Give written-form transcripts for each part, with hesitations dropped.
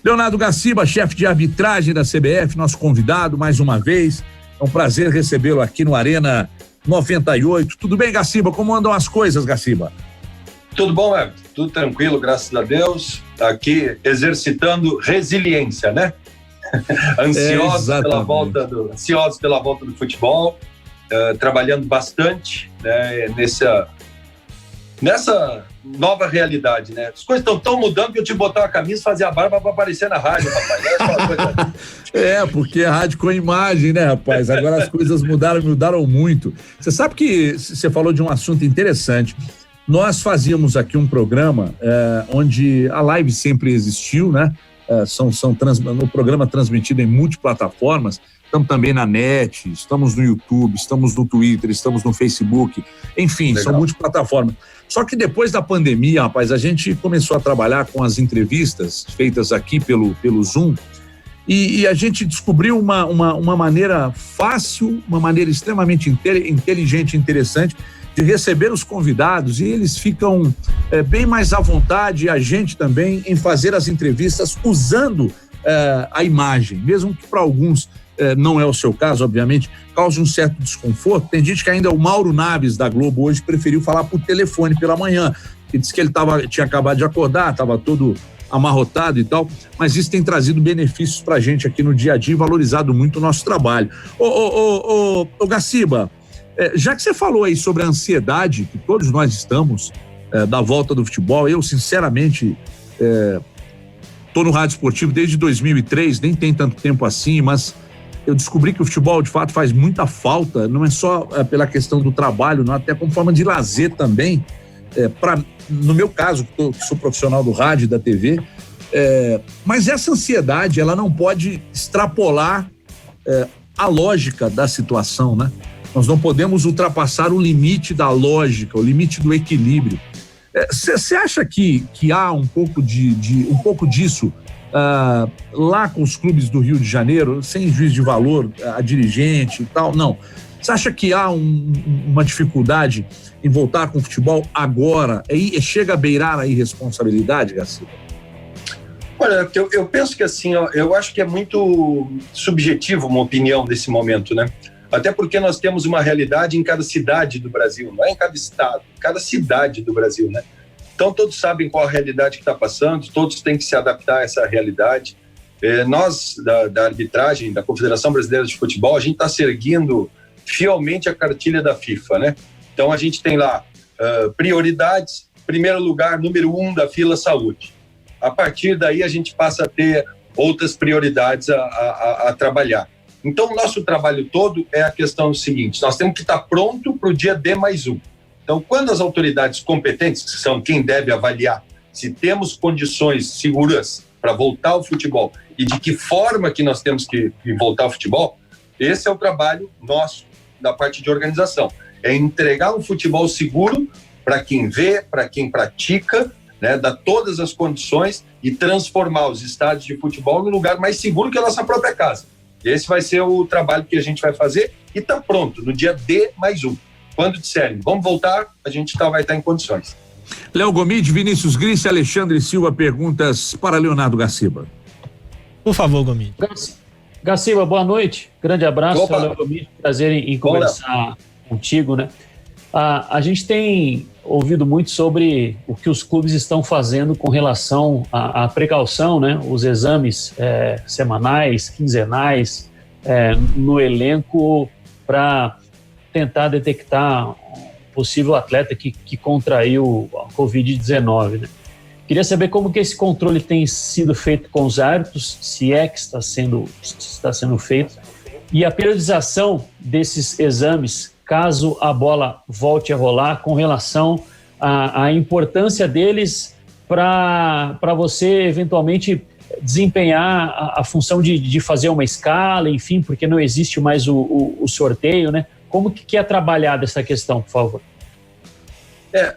Leonardo Gaciba, chefe de arbitragem da CBF, nosso convidado mais uma vez. É um prazer recebê-lo aqui no Arena 98. Tudo bem, Gaciba? Como andam as coisas, Gaciba? Tudo bom, Everton? Tudo tranquilo, graças a Deus. Aqui exercitando resiliência, né? Ansiosos pela volta do futebol, trabalhando bastante, né, nessa nova realidade, né? As coisas estão tão mudando que eu tive que botar uma camisa e fazer a barba para aparecer na rádio, rapaz. Porque a rádio com imagem, né, rapaz? Agora as coisas mudaram muito. Você sabe que você falou de um assunto interessante. Nós fazíamos aqui um programa onde a live sempre existiu, né? No programa transmitido em multiplataformas. Estamos também na net, estamos no YouTube, estamos no Twitter, estamos no Facebook, enfim, Legal. São multiplataformas. Só que depois da pandemia, rapaz, a gente começou a trabalhar com as entrevistas feitas aqui pelo Zoom e a gente descobriu uma maneira fácil, uma maneira extremamente inteligente e interessante de receber os convidados, e eles ficam bem mais à vontade, a gente também, em fazer as entrevistas usando a imagem, mesmo que para alguns não é o seu caso, obviamente, causa um certo desconforto. Tem gente que ainda, o Mauro Naves da Globo hoje preferiu falar por telefone pela manhã, e disse que ele tinha acabado de acordar, estava todo amarrotado e tal, mas isso tem trazido benefícios para a gente aqui no dia a dia e valorizado muito o nosso trabalho. Ô Gaciba, já que você falou aí sobre a ansiedade que todos nós estamos da volta do futebol, eu sinceramente estou no rádio esportivo desde 2003, nem tem tanto tempo assim, mas eu descobri que o futebol de fato faz muita falta, não é só pela questão do trabalho, não, até como forma de lazer também. No meu caso, que sou profissional do rádio e da TV, mas essa ansiedade ela não pode extrapolar a lógica da situação, né? Nós não podemos ultrapassar o limite da lógica, o limite do equilíbrio. Você acha que há um pouco disso lá com os clubes do Rio de Janeiro, sem juízo de valor a dirigente e tal? Não. Você acha que há uma dificuldade em voltar com o futebol agora? Chega a beirar a irresponsabilidade, Gaciba? Olha, eu penso que assim, eu acho que é muito subjetivo uma opinião desse momento, né? Até porque nós temos uma realidade em cada cidade do Brasil, não é em cada estado, em cada cidade do Brasil, né? Então todos sabem qual a realidade que está passando, todos têm que se adaptar a essa realidade. Nós, da arbitragem, da Confederação Brasileira de Futebol, a gente está seguindo fielmente a cartilha da FIFA, né? Então a gente tem lá prioridades, primeiro lugar, número 1 da fila, saúde. A partir daí a gente passa a ter outras prioridades a trabalhar. Então, o nosso trabalho todo é a questão seguinte: nós temos que estar pronto para o dia D+1. Então, quando as autoridades competentes, que são quem deve avaliar se temos condições seguras para voltar ao futebol e de que forma que nós temos que voltar ao futebol, esse é o trabalho nosso, da parte de organização. É entregar um futebol seguro para quem vê, para quem pratica, né, dar todas as condições e transformar os estádios de futebol no lugar mais seguro que a nossa própria casa. Esse vai ser o trabalho que a gente vai fazer e está pronto, no dia D+1. Quando disserem, vamos voltar, a gente vai estar em condições. Léo Gomide, Vinícius Gris e Alexandre Silva, perguntas para Leonardo Gaciba. Por favor, Gomide. Gaciba, boa noite. Grande abraço, Léo Gomide. Prazer em conversar contigo, né? A gente tem ouvido muito sobre o que os clubes estão fazendo com relação à precaução, né? Os exames semanais, quinzenais, no elenco para tentar detectar um possível atleta que contraiu a Covid-19, né? Queria saber como que esse controle tem sido feito com os árbitros, se é que está sendo feito, e a periodização desses exames, caso a bola volte a rolar, com relação à importância deles para você eventualmente desempenhar a função de fazer uma escala, enfim, porque não existe mais o sorteio, né? Como que é trabalhada essa questão, por favor?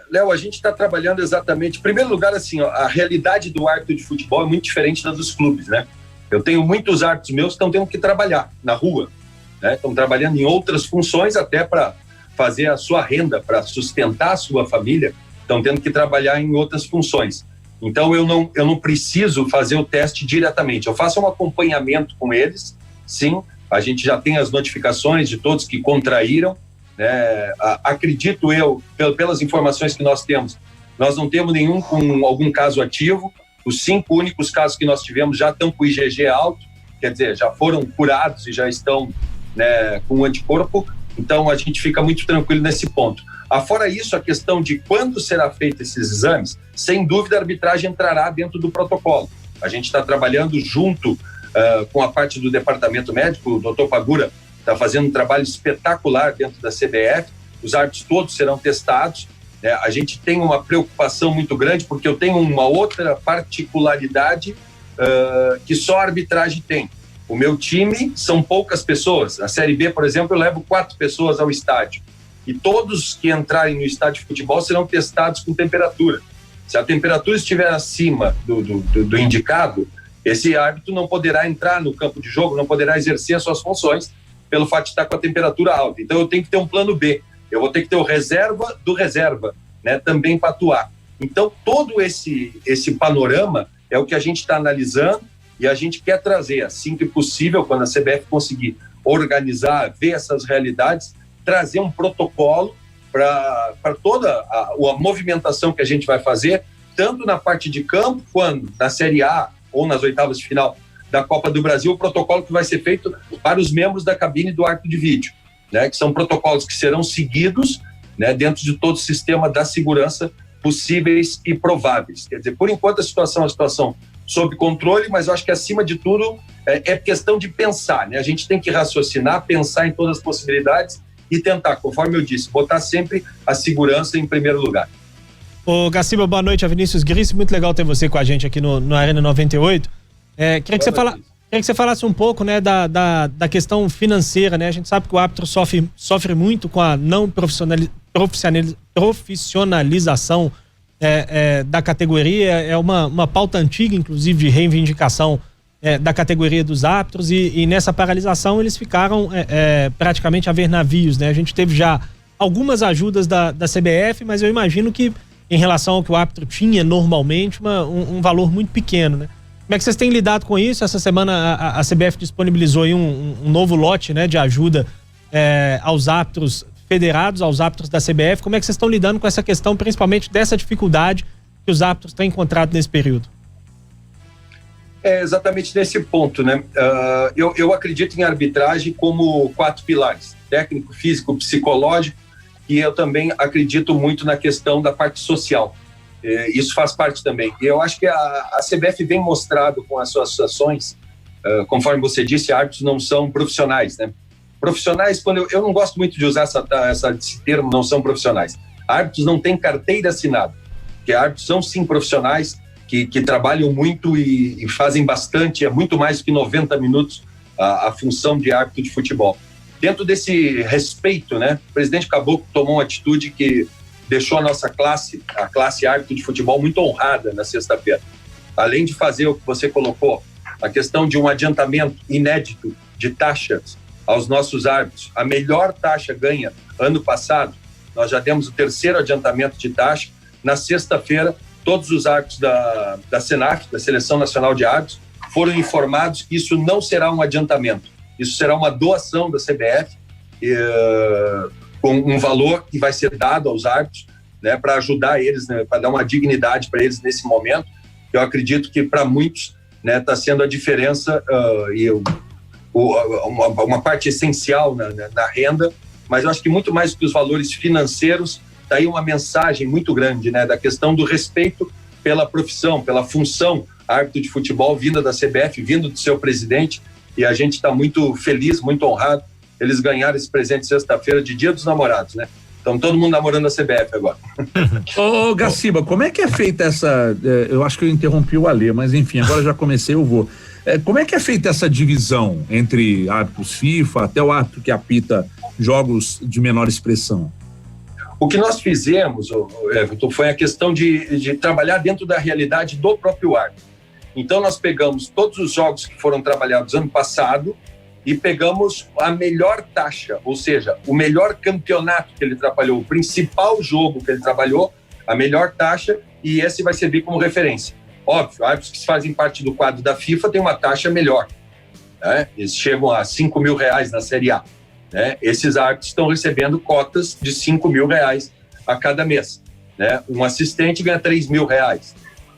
Léo, a gente está trabalhando exatamente... Em primeiro lugar, assim, a realidade do árbitro de futebol é muito diferente da dos clubes, né? Eu tenho muitos árbitros meus que estão tendo que trabalhar na rua, né? Estão trabalhando em outras funções até para fazer a sua renda, para sustentar a sua família, estão tendo que trabalhar em outras funções. Então eu não preciso fazer o teste diretamente. Eu faço um acompanhamento com eles, sim. A gente já tem as notificações de todos que contraíram, né? Acredito eu, pelas informações que nós temos, nós não temos nenhum com algum caso ativo. Os 5 únicos casos que nós tivemos já estão com o IgG alto, quer dizer, já foram curados e já estão, né, com o anticorpo. Então a gente fica muito tranquilo nesse ponto. Fora isso, a questão de quando será feito esses exames, sem dúvida a arbitragem entrará dentro do protocolo. A gente está trabalhando junto com a parte do departamento médico. O doutor Pagura está fazendo um trabalho espetacular dentro da CBF. Os árbitros todos serão testados. A gente tem uma preocupação muito grande, porque eu tenho uma outra particularidade que só a arbitragem tem. O meu time são poucas pessoas. Na Série B, por exemplo, eu levo 4 pessoas ao estádio. E todos que entrarem no estádio de futebol serão testados com temperatura. Se a temperatura estiver acima do indicado, esse árbitro não poderá entrar no campo de jogo, não poderá exercer as suas funções pelo fato de estar com a temperatura alta. Então eu tenho que ter um plano B. Eu vou ter que ter o reserva do reserva, né, também para atuar. Então todo esse panorama é o que a gente está analisando e a gente quer trazer, assim que possível, quando a CBF conseguir organizar, ver essas realidades, trazer um protocolo para toda a movimentação que a gente vai fazer, tanto na parte de campo, quanto na Série A ou nas oitavas de final da Copa do Brasil, o protocolo que vai ser feito para os membros da cabine do árbitro de vídeo, né, que são protocolos que serão seguidos, né, dentro de todo o sistema da segurança possíveis e prováveis. Quer dizer, por enquanto a situação é uma situação sob controle, mas eu acho que acima de tudo é questão de pensar, né? A gente tem que raciocinar, pensar em todas as possibilidades e tentar, conforme eu disse, botar sempre a segurança em primeiro lugar. Ô Gaciba, boa noite, Vinícius Gris, muito legal ter você com a gente aqui no Arena 98. Queria que você falasse um pouco, né, da questão financeira, né? A gente sabe que o árbitro sofre muito com a não profissionalização da categoria. É uma pauta antiga, inclusive, de reivindicação da categoria dos árbitros, e nessa paralisação eles ficaram praticamente a ver navios, né? A gente teve já algumas ajudas da CBF, mas eu imagino que em relação ao que o árbitro tinha normalmente, um valor muito pequeno, né? Como é que vocês têm lidado com isso? Essa semana a CBF disponibilizou aí um novo lote, né, de ajuda aos árbitros federados, aos árbitros da CBF. Como é que vocês estão lidando com essa questão, principalmente dessa dificuldade que os árbitros têm encontrado nesse período? Exatamente nesse ponto, né? Eu acredito em arbitragem como 4 pilares: técnico, físico, psicológico, e eu também acredito muito na questão da parte social. Isso faz parte também. E eu acho que a CBF vem mostrado com as suas ações, conforme você disse, árbitros não são profissionais, né? Profissionais, quando eu não gosto muito de usar esse termo, não são profissionais. Árbitros não têm carteira assinada, porque árbitros são sim profissionais, que trabalham muito e fazem bastante, muito mais do que 90 minutos a função de árbitro de futebol. Dentro desse respeito, né, o presidente Caboclo tomou uma atitude que deixou a classe árbitro de futebol muito honrada na sexta-feira. Além de fazer o que você colocou, a questão de um adiantamento inédito de taxas aos nossos árbitros. A melhor taxa ganha ano passado, nós já demos o 3º adiantamento de taxa. Na sexta-feira, todos os árbitros da SENAF, da Seleção Nacional de Árbitros, foram informados que isso não será um adiantamento, isso será uma doação da CBF, com um valor que vai ser dado aos árbitros, né, para ajudar eles, né, para dar uma dignidade para eles nesse momento. Eu acredito que para muitos, né, está sendo a diferença e uma parte essencial na renda, mas eu acho que muito mais do que os valores financeiros, está aí uma mensagem muito grande, né, da questão do respeito pela profissão, pela função árbitro de futebol, vinda da CBF, vindo do seu presidente, e a gente está muito feliz, muito honrado, eles ganharam esse presente sexta-feira de Dia dos Namorados, né? Então todo mundo namorando a CBF agora. Ô Gaciba, como é que é feita essa, eu acho que eu interrompi o Alê, mas enfim, agora já comecei, eu vou. Como é que é feita essa divisão entre árbitros FIFA, até o árbitro que apita jogos de menor expressão? O que nós fizemos, Everton, foi a questão de trabalhar dentro da realidade do próprio árbitro. Então nós pegamos todos os jogos que foram trabalhados ano passado e pegamos a melhor taxa, ou seja, o melhor campeonato que ele trabalhou, o principal jogo que ele trabalhou, a melhor taxa, e esse vai servir como referência. Óbvio, árbitros que fazem parte do quadro da FIFA têm uma taxa melhor, né? Eles chegam a R$5.000 na Série A, né? Esses árbitros estão recebendo cotas de R$5.000 a cada mês, né? Um assistente ganha R$3.000.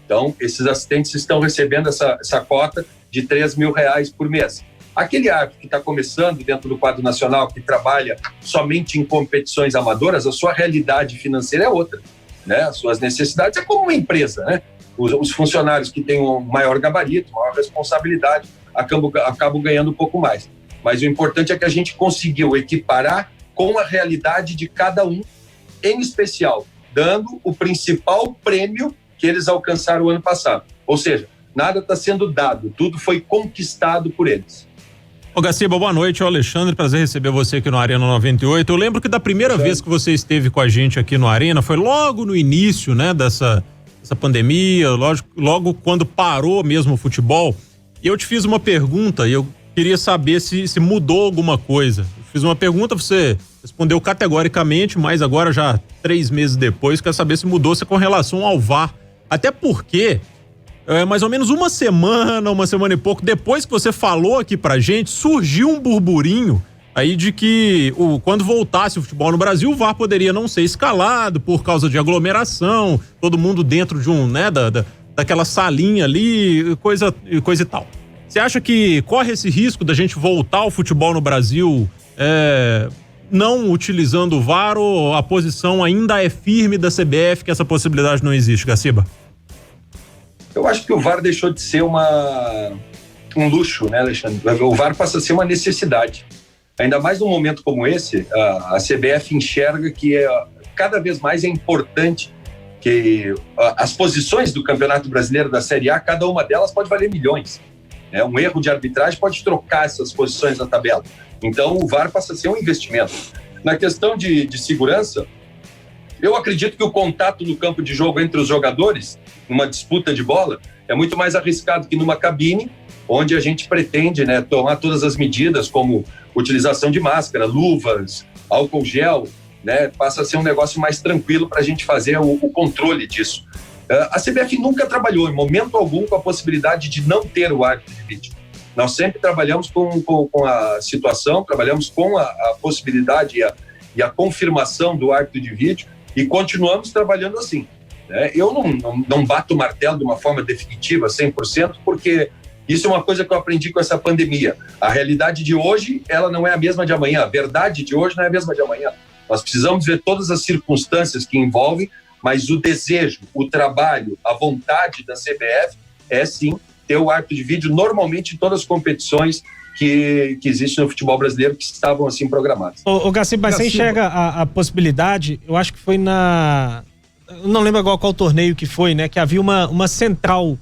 Então, esses assistentes estão recebendo essa cota de R$3.000 por mês. Aquele árbitro que está começando dentro do quadro nacional, que trabalha somente em competições amadoras, a sua realidade financeira é outra, né? As suas necessidades é como uma empresa, né? Os funcionários que têm um maior gabarito, maior responsabilidade, acabam ganhando um pouco mais. Mas o importante é que a gente conseguiu equiparar com a realidade de cada um, em especial, dando o principal prêmio que eles alcançaram o ano passado. Ou seja, nada está sendo dado, tudo foi conquistado por eles. Ô Gaciba, boa noite, é o Alexandre, prazer receber você aqui no Arena 98. Eu lembro que da primeira vez que você esteve com a gente aqui no Arena, foi logo no início, né, dessa pandemia, logo quando parou mesmo o futebol, e eu te fiz uma pergunta e eu queria saber se mudou alguma coisa. Eu fiz uma pergunta, você respondeu categoricamente, mas agora já 3 meses depois, quero saber se mudou com relação ao VAR. Até porque, mais ou menos uma semana e pouco depois que você falou aqui pra gente, surgiu um burburinho aí de que quando voltasse o futebol no Brasil, o VAR poderia não ser escalado por causa de aglomeração, todo mundo dentro de daquela salinha ali, coisa e tal. Você acha que corre esse risco da gente voltar ao futebol no Brasil não utilizando o VAR, ou a posição ainda é firme da CBF que essa possibilidade não existe, Gaciba? Eu acho que o VAR deixou de ser um luxo, né, Alexandre? O VAR passa a ser uma necessidade. Ainda mais num momento como esse, a CBF enxerga que cada vez mais é importante que as posições do Campeonato Brasileiro da Série A, cada uma delas pode valer milhões. Um erro de arbitragem pode trocar essas posições na tabela. Então, o VAR passa a ser um investimento. Na questão de segurança, eu acredito que o contato no campo de jogo entre os jogadores, numa disputa de bola, é muito mais arriscado que numa cabine, onde a gente pretende, né, tomar todas as medidas, como utilização de máscara, luvas, álcool gel, né, passa a ser um negócio mais tranquilo para a gente fazer o controle disso. A CBF nunca trabalhou, em momento algum, com a possibilidade de não ter o árbitro de vídeo. Nós sempre trabalhamos com a situação, trabalhamos com a possibilidade e a confirmação do árbitro de vídeo, e continuamos trabalhando assim, né? Eu não bato o martelo de uma forma definitiva, 100%, porque isso é uma coisa que eu aprendi com essa pandemia. A realidade de hoje, ela não é a mesma de amanhã. A verdade de hoje não é a mesma de amanhã. Nós precisamos ver todas as circunstâncias que envolvem, mas o desejo, o trabalho, a vontade da CBF é sim ter o árbitro de vídeo normalmente em todas as competições que existem no futebol brasileiro, que estavam assim programadas. Ô Gaciba, mas você enxerga a possibilidade, eu acho que foi eu não lembro agora qual torneio que foi, né, que havia uma central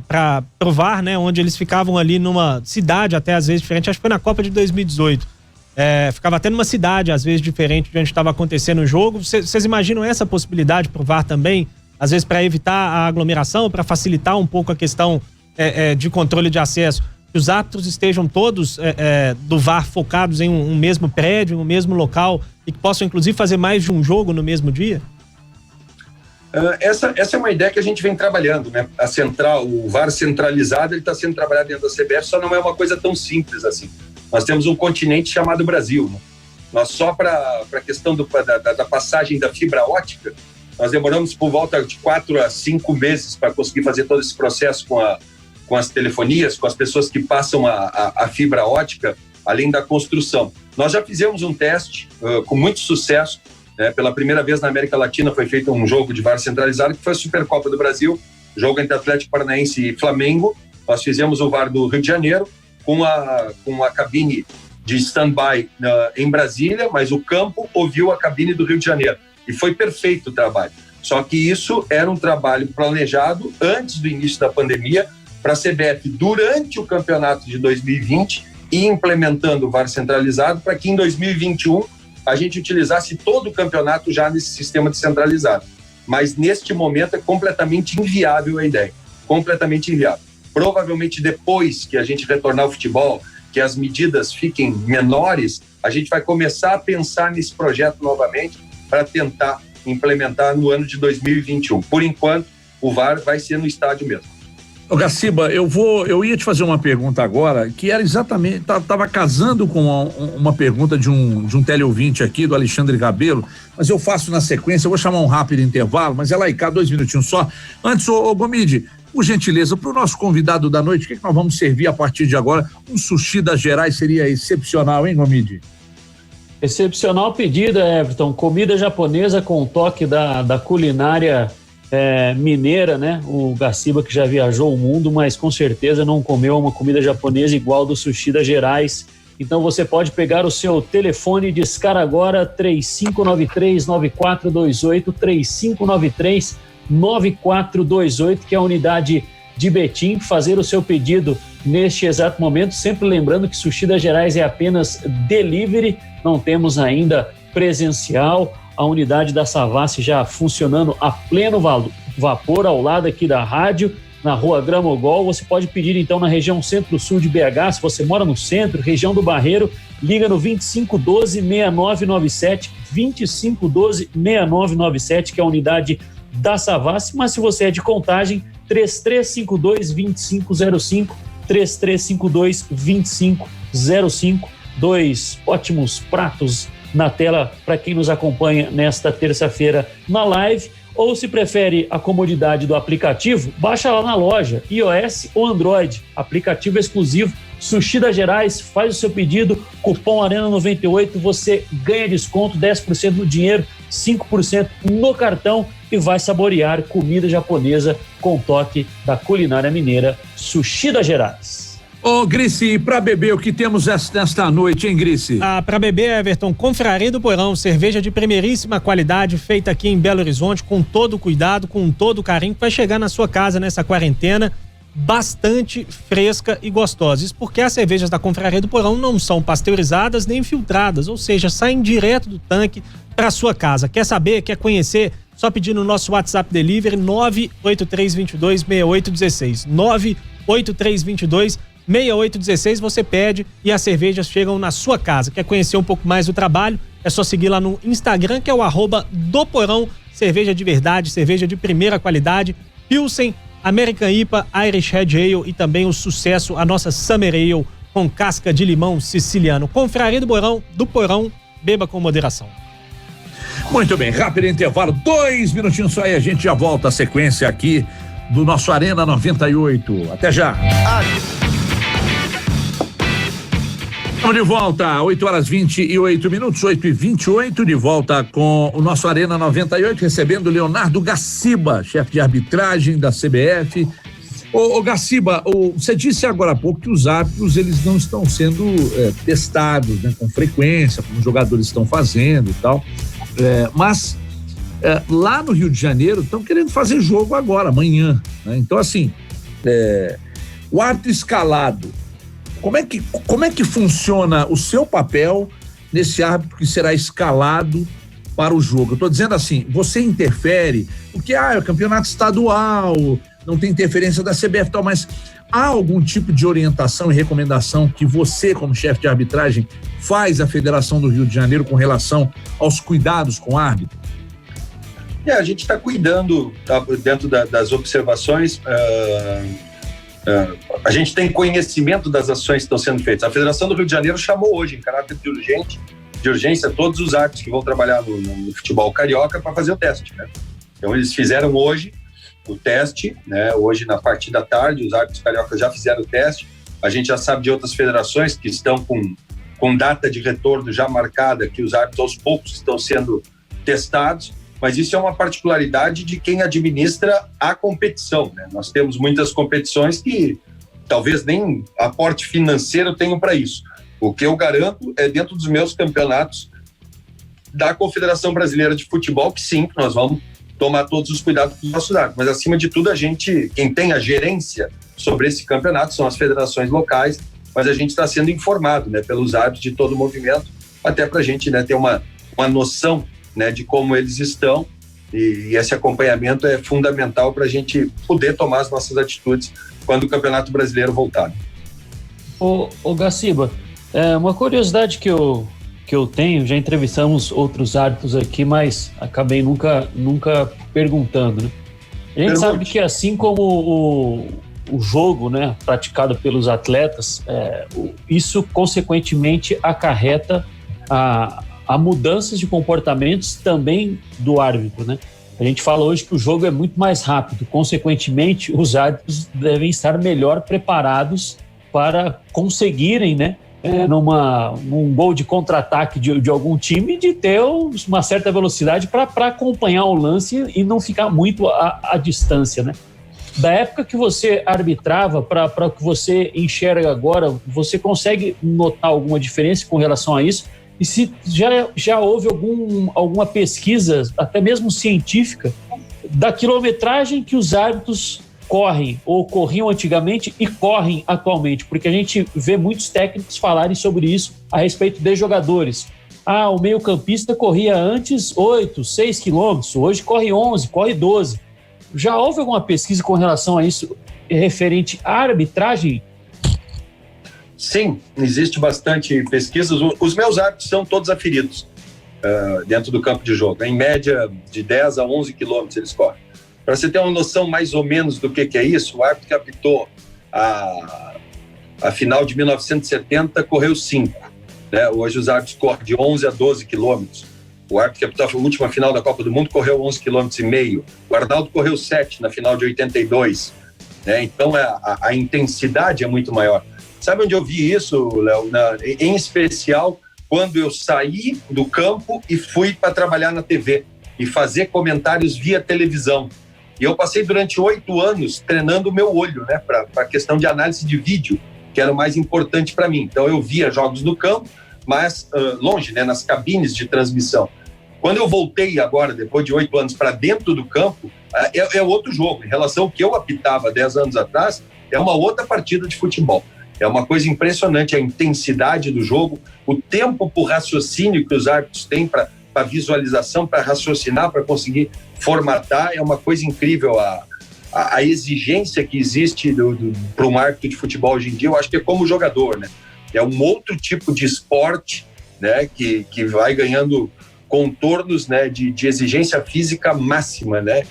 para provar, né, onde eles ficavam ali numa cidade até às vezes diferente, acho que foi na Copa de 2018. Ficava até numa cidade às vezes diferente de onde estava acontecendo o jogo. Vocês imaginam essa possibilidade pro VAR também? Às vezes para evitar a aglomeração, para facilitar um pouco a questão de controle de acesso, que os árbitros estejam todos do VAR focados em um mesmo prédio, um mesmo local, e que possam inclusive fazer mais de um jogo no mesmo dia? Essa é uma ideia que a gente vem trabalhando, né? O VAR centralizado, ele está sendo trabalhado dentro da CBF, só não é uma coisa tão simples assim. Nós temos um continente chamado Brasil, né? Nós só para a questão da passagem da fibra ótica, nós demoramos por volta de 4 a 5 meses para conseguir fazer todo esse processo com as telefonias, com as pessoas que passam a fibra ótica, além da construção. Nós já fizemos um teste com muito sucesso, né? Pela primeira vez na América Latina foi feito um jogo de VAR centralizado, que foi a Supercopa do Brasil, jogo entre Atlético Paranaense e Flamengo. Nós fizemos o VAR do Rio de Janeiro, com a cabine de stand-by em Brasília, mas o campo ouviu a cabine do Rio de Janeiro. E foi perfeito o trabalho. Só que isso era um trabalho planejado antes do início da pandemia para a CBF durante o campeonato de 2020 e implementando o VAR centralizado para que em 2021 a gente utilizasse todo o campeonato já nesse sistema descentralizado. Mas neste momento é completamente inviável a ideia. Completamente inviável. Provavelmente depois que a gente retornar ao futebol, que as medidas fiquem menores, a gente vai começar a pensar nesse projeto novamente para tentar implementar no ano de 2021. Por enquanto, o VAR vai ser no estádio mesmo. Ô Gaciba, eu ia te fazer uma pergunta agora, que era exatamente, estava casando com uma pergunta de um teleouvinte aqui, do Alexandre Gabelo, mas eu faço na sequência, eu vou chamar um rápido intervalo, mas é lá e cá, 2 minutinhos só. Antes, ô Gomide, por gentileza, para o nosso convidado da noite, o que nós vamos servir a partir de agora? Um sushi das Gerais seria excepcional, hein, Gomide? Excepcional pedido, Everton. Comida japonesa com toque da culinária mineira, né? O Gaciba, que já viajou o mundo, mas com certeza não comeu uma comida japonesa igual do Sushi das Gerais. Então você pode pegar o seu telefone e discar agora 3593-9428, 3593-9428, que é a unidade de Betim, fazer o seu pedido neste exato momento, sempre lembrando que Sushi das Gerais é apenas delivery, não temos ainda presencial. A unidade da Savassi já funcionando a pleno vapor ao lado aqui da rádio, na rua Gramogol. Você pode pedir então na região centro-sul de BH, se você mora no centro, região do Barreiro, liga no 2512-6997, 2512-6997, que é a unidade da Savassi. Mas se você é de Contagem, 3352-2505, 3352-2505, 2 ótimos pratos na tela para quem nos acompanha nesta terça-feira na live, ou se prefere a comodidade do aplicativo, baixa lá na loja, iOS ou Android, aplicativo exclusivo Sushi das Gerais, faz o seu pedido, cupom ARENA98, você ganha desconto, 10% no dinheiro, 5% no cartão e vai saborear comida japonesa com toque da culinária mineira, Sushi das Gerais. Ô, Grice, e pra beber, o que temos nesta noite, hein, Grice? Pra beber, Everton, Confraria do Porão, cerveja de primeiríssima qualidade, feita aqui em Belo Horizonte, com todo cuidado, com todo carinho, que vai chegar na sua casa nessa quarentena, bastante fresca e gostosa. Isso porque as cervejas da Confraria do Porão não são pasteurizadas nem filtradas, ou seja, saem direto do tanque pra sua casa. Quer saber, quer conhecer? Só pedir no nosso WhatsApp Delivery 98322-6816. 98322-6816, você pede e as cervejas chegam na sua casa. Quer conhecer um pouco mais do trabalho? É só seguir lá no Instagram, que é o @doporão, cerveja de verdade, cerveja de primeira qualidade, Pilsen, American IPA, Irish Red Ale e também o sucesso, a nossa Summer Ale com casca de limão siciliano. Confraria do Porão, beba com moderação. Muito bem, rápido intervalo, 2 minutinhos só e a gente já volta a sequência aqui do nosso Arena 98. Até já. Estamos de volta, 8h28, 8h28, de volta com o nosso Arena 98, recebendo Leonardo Gaciba, chefe de arbitragem da CBF. Ô Gaciba, você disse agora há pouco que os árbitros, eles não estão sendo testados, né, com frequência, como os jogadores estão fazendo e tal, mas lá no Rio de Janeiro estão querendo fazer jogo agora, amanhã, né? Então assim, o árbitro escalado, como é que funciona o seu papel nesse árbitro que será escalado para o jogo? Eu estou dizendo assim, você interfere, porque é o campeonato estadual, não tem interferência da CBF e tal, mas há algum tipo de orientação e recomendação que você, como chefe de arbitragem, faz à Federação do Rio de Janeiro com relação aos cuidados com o árbitro? A gente está cuidando, tá, dentro das observações, a gente tem conhecimento das ações que estão sendo feitas. A Federação do Rio de Janeiro chamou hoje, em caráter de urgência, todos os árbitros que vão trabalhar no futebol carioca para fazer o teste, né? Então eles fizeram hoje o teste, né? Hoje na parte da tarde os árbitros cariocas já fizeram o teste. A gente já sabe de outras federações que estão com data de retorno já marcada, que os árbitros aos poucos estão sendo testados, mas isso é uma particularidade de quem administra a competição, né? Nós temos muitas competições que talvez nem aporte financeiro tenham para isso. O que eu garanto é dentro dos meus campeonatos da Confederação Brasileira de Futebol, que sim, nós vamos tomar todos os cuidados com os nossos árbitros, mas acima de tudo quem tem a gerência sobre esse campeonato são as federações locais, mas a gente está sendo informado, né, pelos árbitros de todo o movimento, até para a gente, né, ter uma noção, né, de como eles estão, e esse acompanhamento é fundamental para a gente poder tomar as nossas atitudes quando o Campeonato Brasileiro voltar. Ô Gaciba, uma curiosidade que eu que eu tenho, já entrevistamos outros árbitros aqui, mas acabei nunca perguntando, né? A gente sabe que assim como o jogo, né, praticado pelos atletas, isso consequentemente acarreta a mudanças de comportamentos também do árbitro, né? A gente fala hoje que o jogo é muito mais rápido, consequentemente os árbitros devem estar melhor preparados para conseguirem, né, num gol de contra-ataque de algum time, de ter uma certa velocidade para acompanhar o lance e não ficar muito à distância, né? Da época que você arbitrava para o que você enxerga agora, você consegue notar alguma diferença com relação a isso? E se já houve alguma pesquisa, até mesmo científica, da quilometragem que os árbitros correm ou corriam antigamente e correm atualmente? Porque a gente vê muitos técnicos falarem sobre isso a respeito de jogadores. O meio-campista corria antes 8, 6 quilômetros, hoje corre 11, corre 12. Já houve alguma pesquisa com relação a isso referente à arbitragem? Sim, existe bastante pesquisas. Os meus árbitros são todos aferidos dentro do campo de jogo. Em média, de 10 a 11 quilômetros eles correm. Para você ter uma noção mais ou menos do que é isso, o árbitro que apitou a final de 1970 correu 5. Né? Hoje os árbitros correm de 11 a 12 quilômetros. O árbitro que apitou a última final da Copa do Mundo correu 11,5 km. O Arnaldo correu 7 na final de 82. Né? Então a intensidade é muito maior. Sabe onde eu vi isso, Léo? Em especial, quando eu saí do campo e fui para trabalhar na TV e fazer comentários via televisão. E eu passei durante 8 anos treinando o meu olho, né, para a questão de análise de vídeo, que era o mais importante para mim. Então, eu via jogos no campo, mas longe, né, nas cabines de transmissão. Quando eu voltei agora, depois de 8 anos, para dentro do campo, é outro jogo. Em relação ao que eu apitava 10 anos atrás, é uma outra partida de futebol. É uma coisa impressionante a intensidade do jogo, o tempo por raciocínio que os árbitros têm para visualização, para raciocinar, para conseguir formatar. É uma coisa incrível a exigência que existe para um árbitro de futebol hoje em dia. Eu acho que é como jogador, né? É um outro tipo de esporte, né, que vai ganhando contornos, né, de exigência física máxima, né?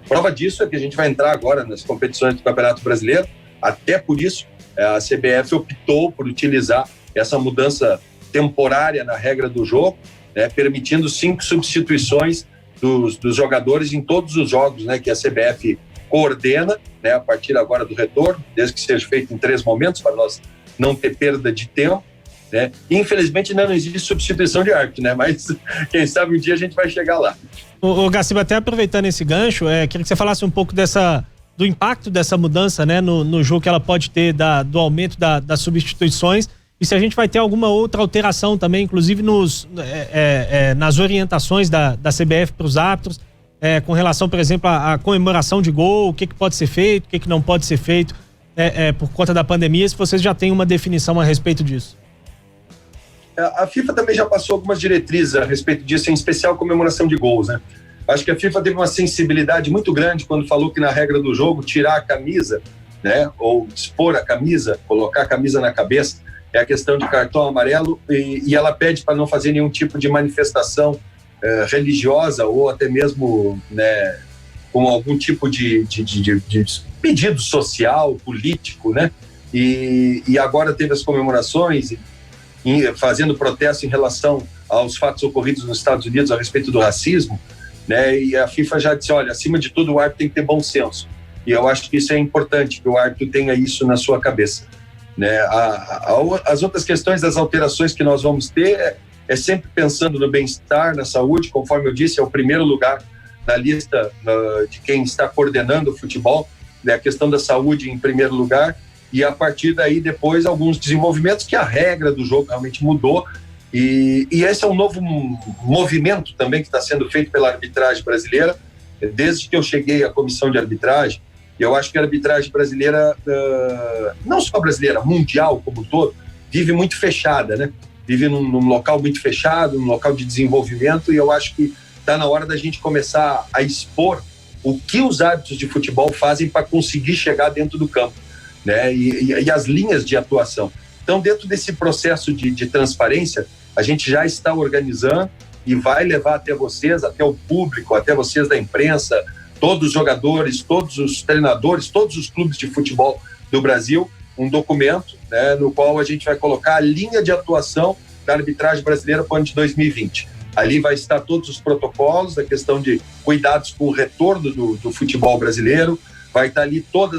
Prova disso é que a gente vai entrar agora nas competições do Campeonato Brasileiro. Até por isso a CBF optou por utilizar essa mudança temporária na regra do jogo, né, permitindo 5 substituições dos jogadores em todos os jogos, né, que a CBF coordena, né, a partir agora do retorno, desde que seja feito em 3 momentos, para nós não ter perda de tempo. Né? Infelizmente ainda não existe substituição de árbitro, né? Mas quem sabe um dia a gente vai chegar lá. O Gaciba, até aproveitando esse gancho, queria que você falasse um pouco do impacto dessa mudança, né, no jogo que ela pode ter, do aumento das substituições, e se a gente vai ter alguma outra alteração também, inclusive nas orientações da CBF para os árbitros, com relação, por exemplo, à comemoração de gol, o que pode ser feito, o que não pode ser feito por conta da pandemia, se vocês já têm uma definição a respeito disso. A FIFA também já passou algumas diretrizes a respeito disso, em especial comemoração de gols, né? Acho que a FIFA teve uma sensibilidade muito grande quando falou que na regra do jogo tirar a camisa, né, ou expor a camisa, colocar a camisa na cabeça, é a questão de cartão amarelo, e ela pede para não fazer nenhum tipo de manifestação religiosa ou até mesmo, né, com algum tipo de pedido social, político, né? E agora teve as comemorações fazendo protesto em relação aos fatos ocorridos nos Estados Unidos a respeito do racismo, né? E a FIFA já disse, olha, acima de tudo o árbitro tem que ter bom senso. E eu acho que isso é importante, que o árbitro tenha isso na sua cabeça, né? As outras questões das alterações que nós vamos ter é sempre pensando no bem-estar, na saúde, conforme eu disse, é o primeiro lugar na lista de quem está coordenando o futebol, né? A questão da saúde em primeiro lugar, e a partir daí depois alguns desenvolvimentos que a regra do jogo realmente mudou, e esse é um novo movimento também que está sendo feito pela arbitragem brasileira. Desde que eu cheguei à comissão de arbitragem, eu acho que a arbitragem brasileira, não só brasileira, mundial como um todo, vive muito fechada, né? Vive num local muito fechado, num local de desenvolvimento, e eu acho que está na hora da gente começar a expor o que os árbitros de futebol fazem para conseguir chegar dentro do campo, né? E as linhas de atuação. Então, dentro desse processo de transparência, a gente já está organizando e vai levar até vocês, até o público, até vocês da imprensa, todos os jogadores, todos os treinadores, todos os clubes de futebol do Brasil, um documento, né, no qual a gente vai colocar a linha de atuação da arbitragem brasileira para o ano de 2020. Ali vai estar todos os protocolos da questão de cuidados com o retorno do futebol brasileiro, vai estar ali toda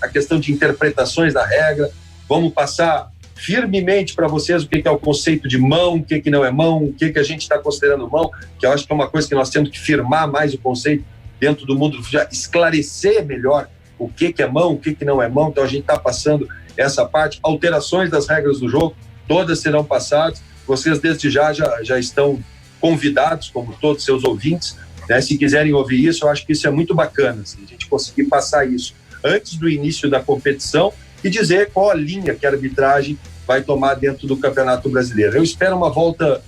a questão de interpretações da regra, vamos passar firmemente para vocês o que é o conceito de mão, o que não é mão, o que a gente está considerando mão, que eu acho que é uma coisa que nós temos que firmar mais o conceito dentro do mundo do futebol, esclarecer melhor o que é mão, o que não é mão. Então a gente está passando essa parte, alterações das regras do jogo, todas serão passadas, vocês desde já estão convidados, como todos seus ouvintes, né? Se quiserem ouvir isso, eu acho que isso é muito bacana, assim, a gente conseguir passar isso antes do início da competição e dizer qual a linha que a arbitragem vai tomar dentro do Campeonato Brasileiro. Eu espero uma volta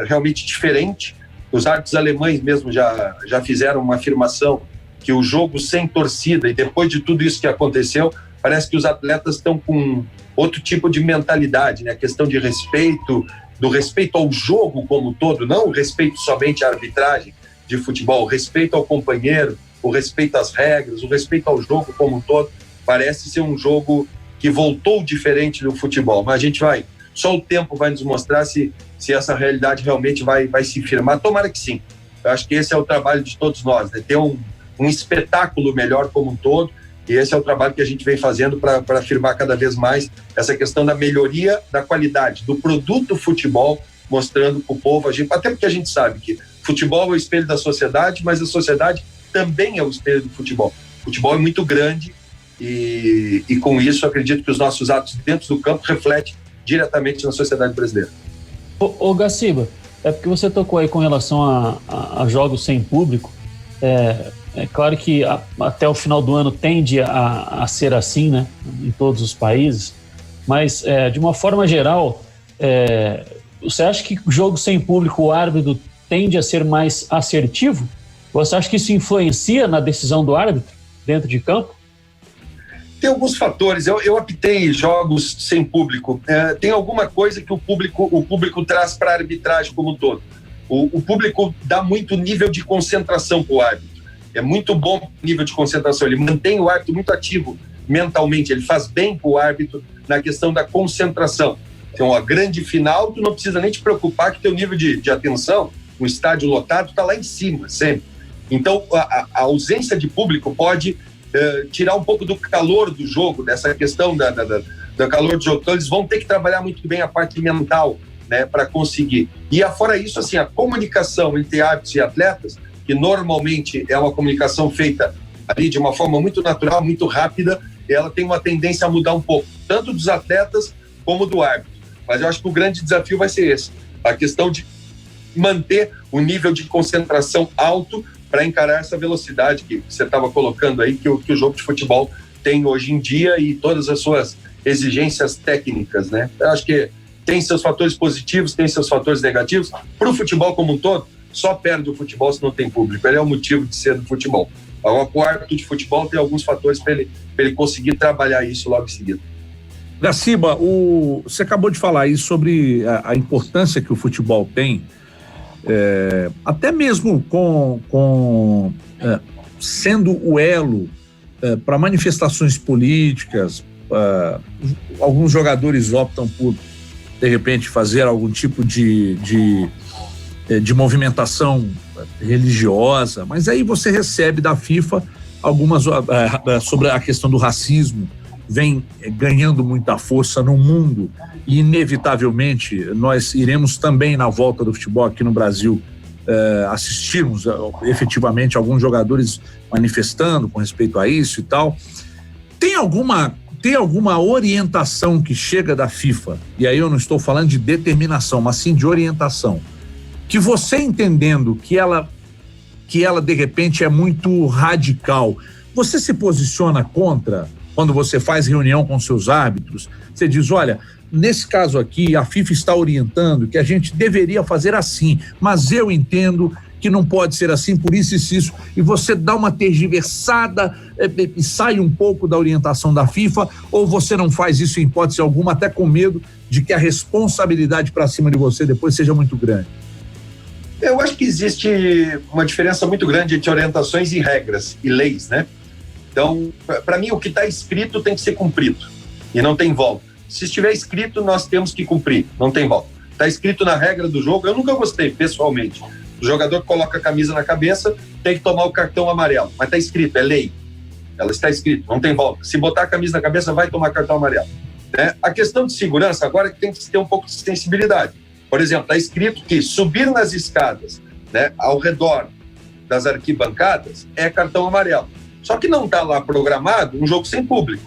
realmente diferente. Os árbitros alemães mesmo já fizeram uma afirmação que o jogo sem torcida, e depois de tudo isso que aconteceu, parece que os atletas estão com outro tipo de mentalidade, né? A questão de respeito, do respeito ao jogo como um todo, não o respeito somente à arbitragem de futebol, o respeito ao companheiro, o respeito às regras, o respeito ao jogo como um todo. Parece ser um jogo que voltou diferente do futebol, mas a gente só o tempo vai nos mostrar se essa realidade realmente vai se firmar. Tomara que sim. Eu acho que esse é o trabalho de todos nós, né? Ter um espetáculo melhor como um todo, e esse é o trabalho que a gente vem fazendo para afirmar cada vez mais essa questão da melhoria da qualidade do produto futebol, mostrando para o povo, até porque a gente sabe que futebol é o espelho da sociedade, mas a sociedade também é o espelho do futebol. O futebol é muito grande, e com isso acredito que os nossos atos dentro do campo refletem diretamente na sociedade brasileira. Ô Gaciba, é porque você tocou aí com relação a jogos sem público. É claro que até o final do ano tende a ser assim, né, em todos os países, mas de uma forma geral, você acha que jogo sem público, o árbitro tende a ser mais assertivo? Você acha que isso influencia na decisão do árbitro dentro de campo? Tem alguns fatores. Eu apitei jogos sem público. Tem alguma coisa que o público traz para a arbitragem como um todo. O público dá muito nível de concentração para o árbitro. É muito bom o nível de concentração. Ele mantém o árbitro muito ativo mentalmente. Ele faz bem para o árbitro na questão da concentração. Então, a grande final, tu não precisa nem te preocupar que teu nível de atenção, o estádio lotado, está lá em cima, sempre. Então, a ausência de público pode tirar um pouco do calor do jogo, dessa questão do calor do jogo. Então, eles vão ter que trabalhar muito bem a parte mental, né, para conseguir. E, fora isso, assim, a comunicação entre árbitros e atletas, que normalmente é uma comunicação feita ali de uma forma muito natural, muito rápida, ela tem uma tendência a mudar um pouco, tanto dos atletas como do árbitro. Mas eu acho que o grande desafio vai ser esse, a questão de manter o nível de concentração alto para encarar essa velocidade que você estava colocando aí, que o jogo de futebol tem hoje em dia e todas as suas exigências técnicas, né? Eu acho que tem seus fatores positivos, tem seus fatores negativos. Para o futebol como um todo, só perde o futebol se não tem público. Ele é o motivo de ser do futebol. Agora, o árbitro de futebol tem alguns fatores para ele conseguir trabalhar isso logo em seguida. Gaciba, você acabou de falar aí sobre a importância que o futebol tem, até mesmo sendo o elo para manifestações políticas. Alguns jogadores optam por, de repente, fazer algum tipo de movimentação religiosa, mas aí você recebe da FIFA algumas sobre a questão do racismo, vem ganhando muita força no mundo e inevitavelmente nós iremos também na volta do futebol aqui no Brasil assistirmos efetivamente alguns jogadores manifestando com respeito a isso e tal. Tem alguma orientação que chega da FIFA, e aí eu não estou falando de determinação, mas sim de orientação, que você entendendo que ela de repente é muito radical, você se posiciona contra? Quando você faz reunião com seus árbitros, você diz, olha, nesse caso aqui a FIFA está orientando que a gente deveria fazer assim, mas eu entendo que não pode ser assim, por isso e isso, e você dá uma tergiversada e sai um pouco da orientação da FIFA, ou você não faz isso em hipótese alguma, até com medo de que a responsabilidade para cima de você depois seja muito grande? Eu acho que existe uma diferença muito grande entre orientações e regras e leis, né? Então, para mim, o que está escrito tem que ser cumprido e não tem volta. Se estiver escrito, nós temos que cumprir, não tem volta. Está escrito na regra do jogo, eu nunca gostei, pessoalmente. O jogador que coloca a camisa na cabeça tem que tomar o cartão amarelo, mas está escrito, é lei. Ela está escrito, não tem volta. Se botar a camisa na cabeça, vai tomar cartão amarelo. Né? A questão de segurança agora é que tem que ter um pouco de sensibilidade. Por exemplo, está escrito que subir nas escadas, né, ao redor das arquibancadas é cartão amarelo. Só que não está lá programado um jogo sem público.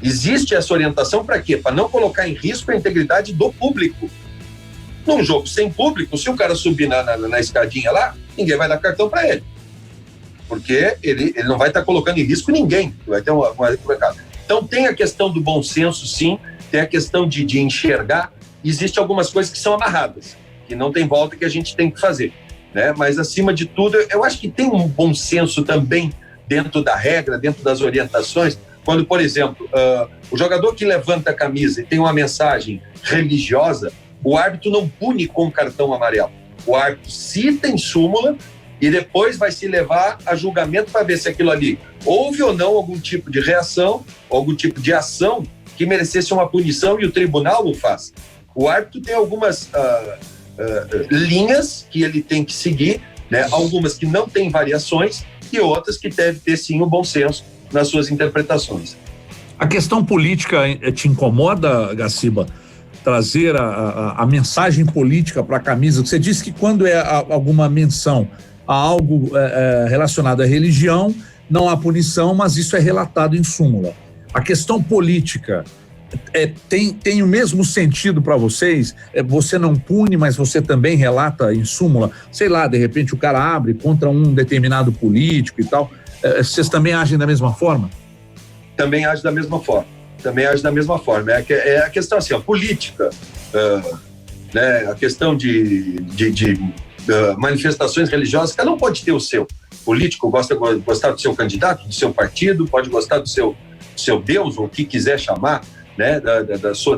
Existe essa orientação para quê? Para não colocar em risco a integridade do público. Num jogo sem público, se o cara subir na escadinha lá, ninguém vai dar cartão para ele. Porque ele não vai estar colocando em risco ninguém. Vai ter uma então tem a questão do bom senso, sim, tem a questão de enxergar. Existem algumas coisas que são amarradas, que não tem volta, que a gente tem que fazer, né? Mas, acima de tudo, eu acho que tem um bom senso também dentro da regra, dentro das orientações. Quando, por exemplo, o jogador que levanta a camisa e tem uma mensagem religiosa, o árbitro não pune com cartão amarelo. O árbitro cita em súmula e depois vai se levar a julgamento para ver se aquilo ali houve ou não algum tipo de reação, algum tipo de ação que merecesse uma punição, e o tribunal o faz. O árbitro tem algumas linhas que ele tem que seguir, né? Algumas que não têm variações e outras que deve ter, sim, o bom senso nas suas interpretações. A questão política te incomoda, Gaciba? Trazer a mensagem política para a camisa? Você disse que quando é alguma menção a algo relacionado à religião, não há punição, mas isso é relatado em súmula. A questão política tem o mesmo sentido para vocês? Você não pune, mas você também relata em súmula? Sei lá, de repente o cara abre contra um determinado político e tal. Vocês também agem da mesma forma? Também agem da mesma forma. É a questão assim, a política, né, a questão de manifestações religiosas, cada um pode ter o seu. O político gostar do seu candidato, do seu partido, pode gostar do seu Deus, ou o que quiser chamar, né,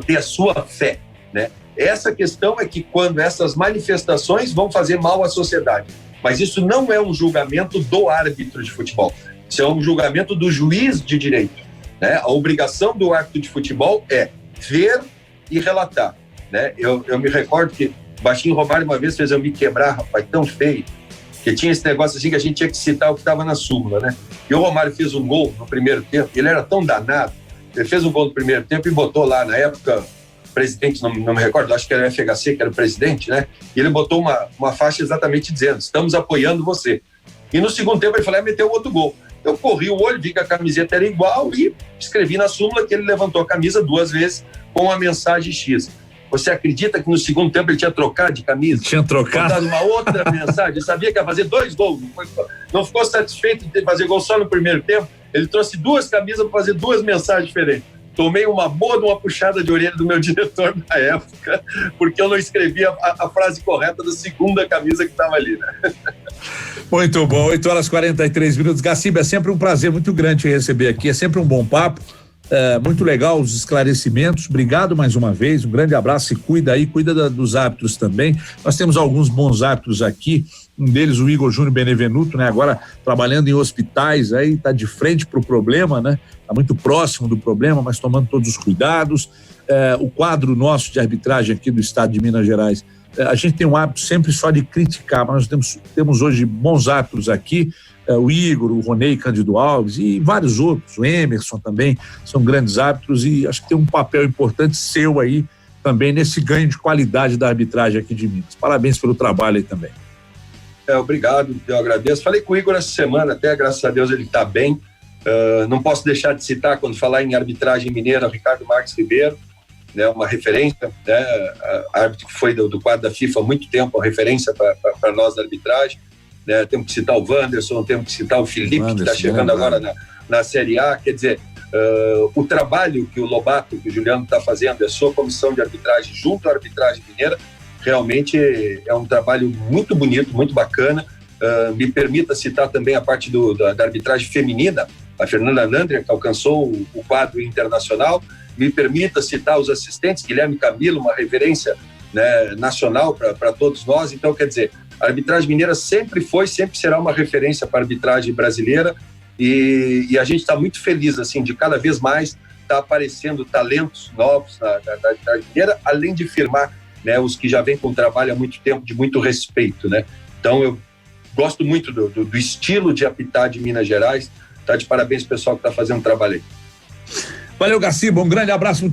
ter a sua fé, né? Essa questão é que quando essas manifestações vão fazer mal à sociedade, mas isso não é um julgamento do árbitro de futebol, isso é um julgamento do juiz de direito, né? A obrigação do árbitro de futebol é ver e relatar, né? Eu me recordo que Baixinho Romário uma vez fez eu me quebrar, rapaz, tão feio, que tinha esse negócio assim que a gente tinha que citar o que estava na súmula, né? E o Romário fez um gol no primeiro tempo, ele era tão danado, ele fez um gol no primeiro tempo e botou lá, na época, o presidente, não me recordo, acho que era o FHC, que era o presidente, né? E ele botou uma faixa exatamente dizendo, estamos apoiando você. E no segundo tempo ele falou, meteu outro gol. Eu corri o olho, vi que a camiseta era igual e escrevi na súmula que ele levantou a camisa 2 vezes com a mensagem X. Você acredita que no segundo tempo ele tinha trocado de camisa? Tinha trocado? Botado uma outra mensagem, ele sabia que ia fazer 2 gols. Não ficou satisfeito de fazer gol só no primeiro tempo, ele trouxe 2 camisas para fazer 2 mensagens diferentes. Tomei uma boa de uma puxada de orelha do meu diretor na época, porque eu não escrevi a frase correta da segunda camisa que estava ali, né? Muito bom, 8h43. Gaciba, é sempre um prazer muito grande te receber aqui, é sempre um bom papo, muito legal os esclarecimentos, obrigado mais uma vez, um grande abraço e cuida dos árbitros também. Nós temos alguns bons árbitros aqui, um deles o Igor Júnior Benevenuto, né? Agora trabalhando em hospitais, aí tá de frente pro problema, né? Tá muito próximo do problema, mas tomando todos os cuidados. O quadro nosso de arbitragem aqui do estado de Minas Gerais, a gente tem um hábito sempre só de criticar, mas nós temos hoje bons árbitros aqui, o Igor, o Ronei Cândido Alves e vários outros, o Emerson também, são grandes árbitros e acho que tem um papel importante seu aí também nesse ganho de qualidade da arbitragem aqui de Minas. Parabéns pelo trabalho aí também. Obrigado, eu agradeço. Falei com o Igor essa semana, até graças a Deus ele está bem. Não posso deixar de citar, quando falar em arbitragem mineira, o Ricardo Marques Ribeiro, né, uma referência, né, árbitro que foi do quadro da FIFA há muito tempo, uma referência para nós da arbitragem. Né, temos que citar o Wanderson, temos que citar o Felipe, que está chegando agora na Série A. Quer dizer, o trabalho que o Lobato, que o Juliano está fazendo, a sua comissão de arbitragem junto à arbitragem mineira, realmente é um trabalho muito bonito, muito bacana. Me permita citar também a parte da arbitragem feminina, a Fernanda Landria, que alcançou o quadro internacional. Me permita citar os assistentes, Guilherme Camilo, uma referência, né, nacional para todos nós. Então, quer dizer, a arbitragem mineira sempre foi, sempre será uma referência para a arbitragem brasileira, e a gente está muito feliz, assim, de cada vez mais estar aparecendo talentos novos na arbitragem mineira, além de firmar, né, os que já vêm com trabalho há muito tempo, de muito respeito, né? Então, eu gosto muito do estilo de apitar de Minas Gerais. Tá de parabéns, pessoal, que está fazendo um trabalho aí. Valeu, Gaciba, um grande abraço, muito